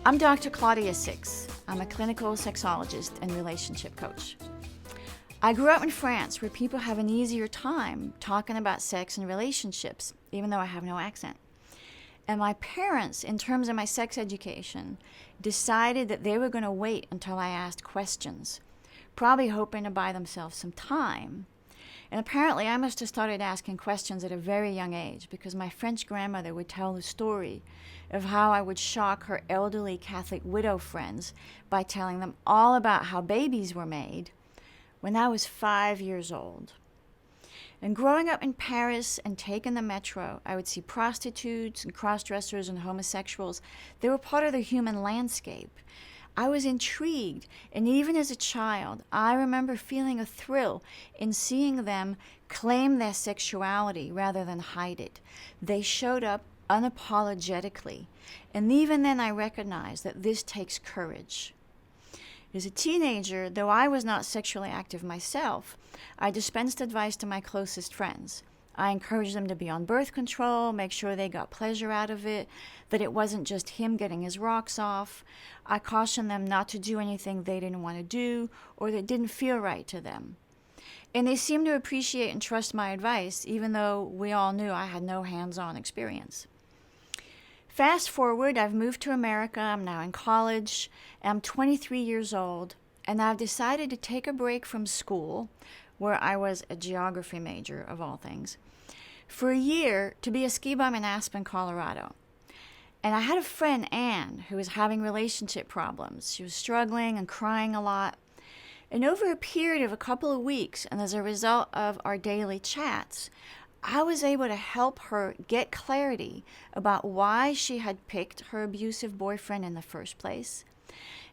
I'm Dr. Claudia Six. I'm a clinical sexologist and relationship coach. I grew up in France where people have an easier time talking about sex and relationships, even though I have no accent. And my parents, in terms of my sex education, decided that they were going to wait until I asked questions, probably hoping to buy themselves some time. And apparently I must have started asking questions at a very young age because my French grandmother would tell the story of how I would shock her elderly Catholic widow friends by telling them all about how babies were made when I was 5 years old. And growing up in Paris and taking the metro, I would see prostitutes and cross-dressers and homosexuals. They were part of the human landscape. I was intrigued, and even as a child, I remember feeling a thrill in seeing them claim their sexuality rather than hide it. They showed up unapologetically, and even then I recognized that this takes courage. As a teenager, though I was not sexually active myself, I dispensed advice to my closest friends. I encouraged them to be on birth control, make sure they got pleasure out of it, that it wasn't just him getting his rocks off. I cautioned them not to do anything they didn't want to do or that didn't feel right to them. And they seemed to appreciate and trust my advice, even though we all knew I had no hands-on experience. Fast forward, I've moved to America. I'm now in college. I'm 23 years old, and I've decided to take a break from school, where I was a geography major, of all things, for a year to be a ski bum in Aspen, Colorado. And I had a friend, Anne, who was having relationship problems. She was struggling and crying a lot. And over a period of a couple of weeks, and as a result of our daily chats, I was able to help her get clarity about why she had picked her abusive boyfriend in the first place.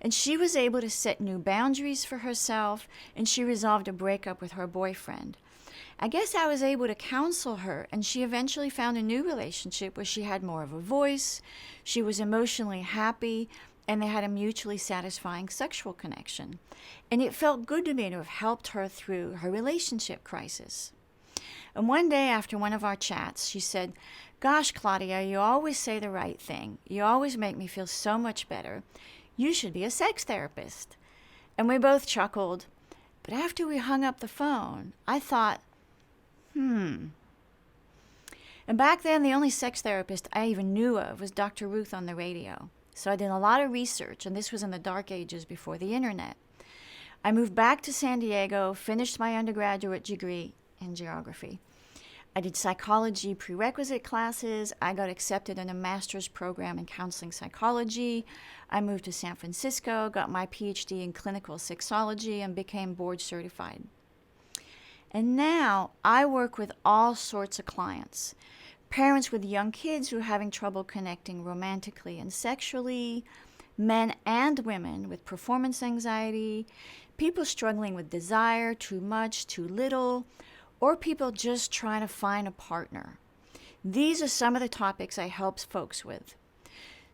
And she was able to set new boundaries for herself, and she resolved a breakup with her boyfriend. I guess I was able to counsel her, and she eventually found a new relationship where she had more of a voice, she was emotionally happy, and they had a mutually satisfying sexual connection. And it felt good to me to have helped her through her relationship crisis. And one day after one of our chats, she said, "Gosh, Claudia, you always say the right thing. You always make me feel so much better. You should be a sex therapist." And we both chuckled. But after we hung up the phone, I thought, And back then, the only sex therapist I even knew of was Dr. Ruth on the radio. So I did a lot of research, and this was in the dark ages before the internet. I moved back to San Diego, finished my undergraduate degree in geography. I did psychology prerequisite classes. I got accepted in a master's program in counseling psychology. I moved to San Francisco, got my PhD in clinical sexology, and became board certified. And now I work with all sorts of clients. Parents with young kids who are having trouble connecting romantically and sexually, men and women with performance anxiety, people struggling with desire, too much, too little, or people just trying to find a partner. These are some of the topics I help folks with.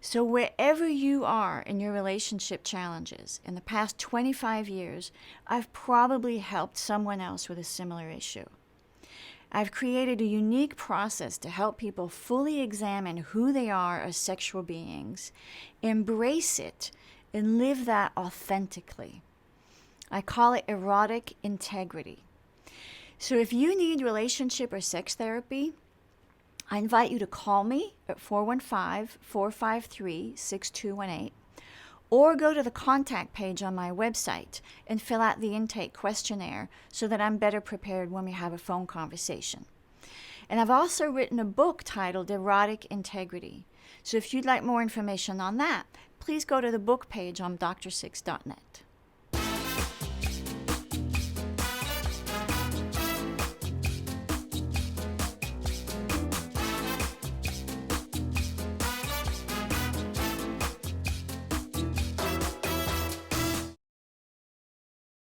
So wherever you are in your relationship challenges, in the past 25 years, I've probably helped someone else with a similar issue. I've created a unique process to help people fully examine who they are as sexual beings, embrace it, and live that authentically. I call it erotic integrity. So if you need relationship or sex therapy, I invite you to call me at 415-453-6218 or go to the contact page on my website and fill out the intake questionnaire so that I'm better prepared when we have a phone conversation. And I've also written a book titled Erotic Integrity. So if you'd like more information on that, please go to the book page on drsix.net.